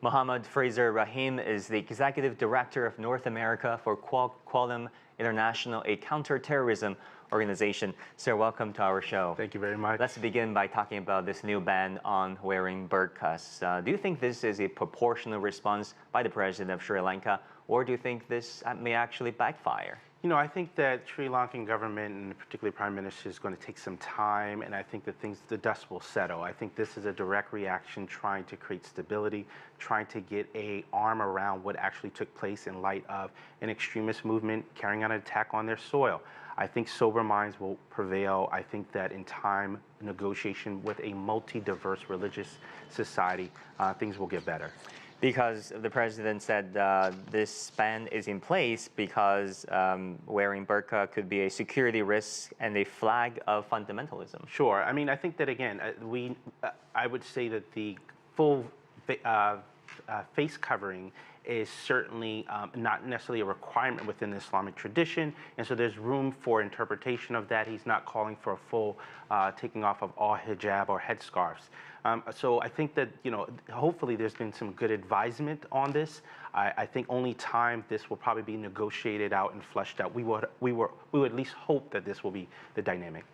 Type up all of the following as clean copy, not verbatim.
Mohammed Fraser-Rahim is the Executive Director of North America for Quilliam International, a counterterrorism organization. Sir, welcome to our show. Thank you very much. Let's begin by talking about this new ban on wearing burqas. Do you think this is a proportional response by the President of Sri Lanka, or do you think this may actually backfire? You know, I think that Sri Lankan government, and particularly Prime Minister, is going to take some time, and I think that the dust will settle. I think this is a direct reaction trying to create stability, trying to get an arm around what actually took place in light of an extremist movement carrying out an attack on their soil. I think sober minds will prevail. I think that in time, negotiation with a multi-diverse religious society, things will get better. Because the president said this ban is in place because wearing burqa could be a security risk and a flag of fundamentalism. Sure. I mean, I think that, again, I would say that the full face covering is certainly not necessarily a requirement within the Islamic tradition, and so there's room for interpretation of that. He's not calling for a full taking off of all hijab or headscarves. So I think that, you know, hopefully there's been some good advisement on this. I think only time this will probably be negotiated out and fleshed out. We would at least hope that this will be the dynamic.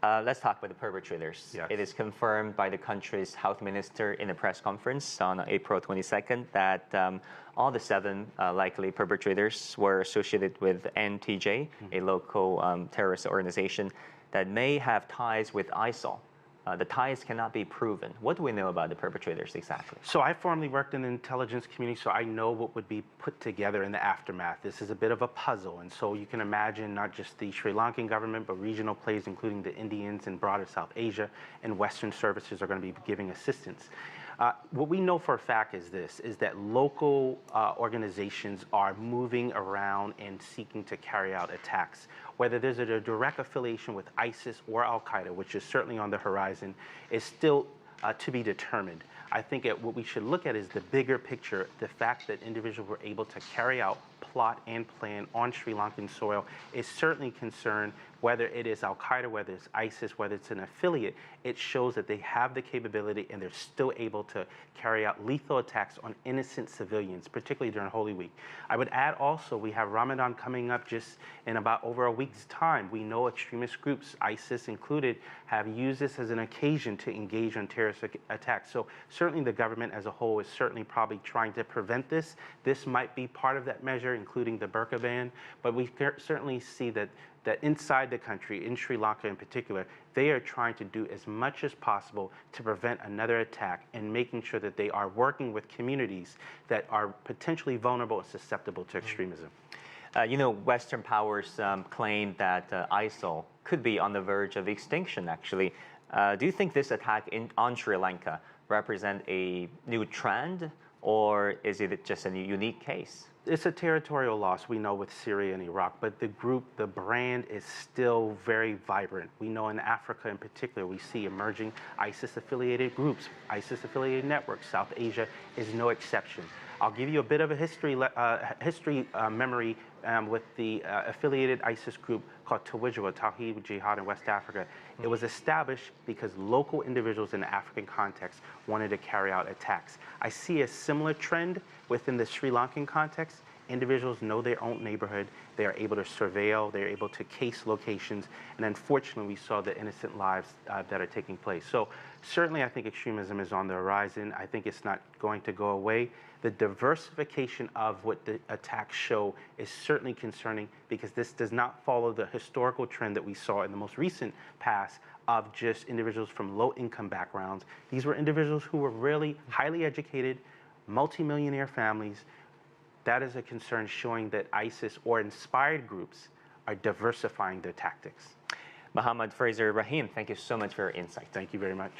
Let's talk about the perpetrators. Yes. It is confirmed by the country's health minister in a press conference on April 22nd that all the 7 likely perpetrators were associated with NTJ, a local terrorist organization that may have ties with ISIL. The ties cannot be proven. What do we know about the perpetrators exactly? So I formerly worked in the intelligence community, so I know what would be put together in the aftermath. This is a bit of a puzzle, and so you can imagine not just the Sri Lankan government, but regional players, including the Indians and broader South Asia, and Western services are going to be giving assistance. What we know for a fact is that local organizations are moving around and seeking to carry out attacks. Whether there's a direct affiliation with ISIS or Al-Qaeda, which is certainly on the horizon, is still to be determined. I think what we should look at is the bigger picture. The fact that individuals were able to carry out, plot, and plan on Sri Lankan soil is certainly concerned. Whether it is Al-Qaeda, whether it's ISIS, whether it's an affiliate, it shows that they have the capability and they're still able to carry out lethal attacks on innocent civilians, particularly during Holy Week. I would add also, we have Ramadan coming up just in about over a week's time. We know extremist groups, ISIS included, have used this as an occasion to engage in terrorist attacks. So certainly the government as a whole is certainly probably trying to prevent this. This might be part of that measure, including the burqa ban, but we certainly see that inside the country, in Sri Lanka in particular, they are trying to do as much as possible to prevent another attack and making sure that they are working with communities that are potentially vulnerable and susceptible to extremism. You know, Western powers claim that ISIL could be on the verge of extinction, actually. Do you think this attack on Sri Lanka represent a new trend, or is it just a unique case? It's a territorial loss, we know, with Syria and Iraq, but the brand is still very vibrant. We know in Africa in particular, we see emerging ISIS-affiliated groups, ISIS-affiliated networks. South Asia is no exception. I'll give you a bit of a history memory with the affiliated ISIS group called Tawhid Jihad in West Africa. It was established because local individuals in the African context wanted to carry out attacks. I see a similar trend within the Sri Lankan context. Individuals know their own neighborhood. They are able to surveil. They're able to case locations. And unfortunately, we saw the innocent lives that are taking place. So certainly, I think extremism is on the horizon. I think it's not going to go away. The diversification of what the attacks show is certainly concerning because this does not follow the historical trend that we saw in the most recent past of just individuals from low-income backgrounds. These were individuals who were really highly educated, multimillionaire families. That is a concern showing that ISIS or inspired groups are diversifying their tactics. Mohammed Fraser-Rahim, thank you so much for your insight. Thank you very much.